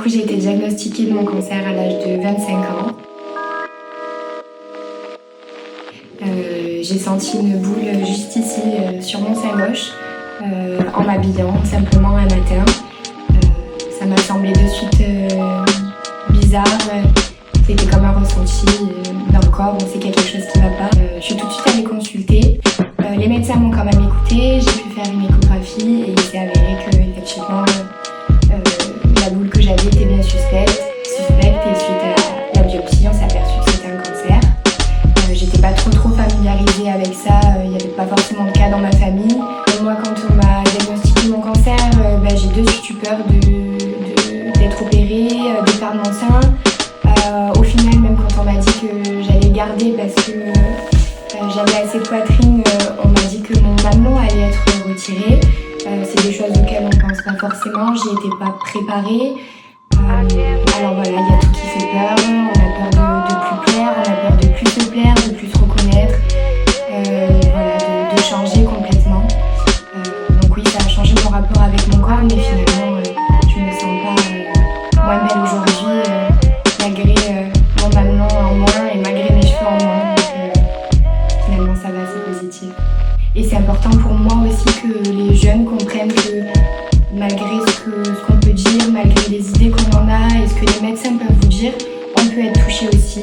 coup, j'ai été diagnostiquée de mon cancer à l'âge de 25 ans. J'ai senti une boule juste ici, sur mon sein gauche, en m'habillant simplement un matin. Ça m'a semblé de suite bizarre. C'était comme un ressenti dans le corps, on sait qu'il y a quelque chose qui ne va pas. Je suis tout de suite allée consulter. Les médecins m'ont quand même écoutée, j'ai pu faire une échographie et il s'est avéré que effectivement la boule que j'avais était bien suspecte et suite à la biopsie on s'est aperçu que c'était un cancer. J'étais pas trop familiarisée avec ça, il n'y avait pas forcément de cas dans ma famille. Et moi quand on m'a diagnostiqué mon cancer, j'ai de suite eu peur d'être opérée, de perdre mon sein. Au final, même quand on m'a dit que j'allais garder parce que j'avais assez de poitrine, on m'a dit que mon mamelon allait être retiré. C'est des choses auxquelles on pense pas forcément, j'y étais pas préparée. Alors voilà, il y a tout qui fait peur, on a peur de plus plaire, on a peur de plus se plaire, de plus se reconnaître, voilà, de changer complètement. Donc oui, ça a changé mon rapport avec mon corps, mais finalement, je me sens pas moins belle aujourd'hui, malgré mon mamelon en moins et malgré mes cheveux en moins. Donc finalement, ça va, c'est positif. Et c'est important pour moi aussi que les jeunes comprennent que malgré ce qu'on peut dire, malgré les idées qu'on en a et ce que les médecins peuvent vous dire, on peut être touché aussi.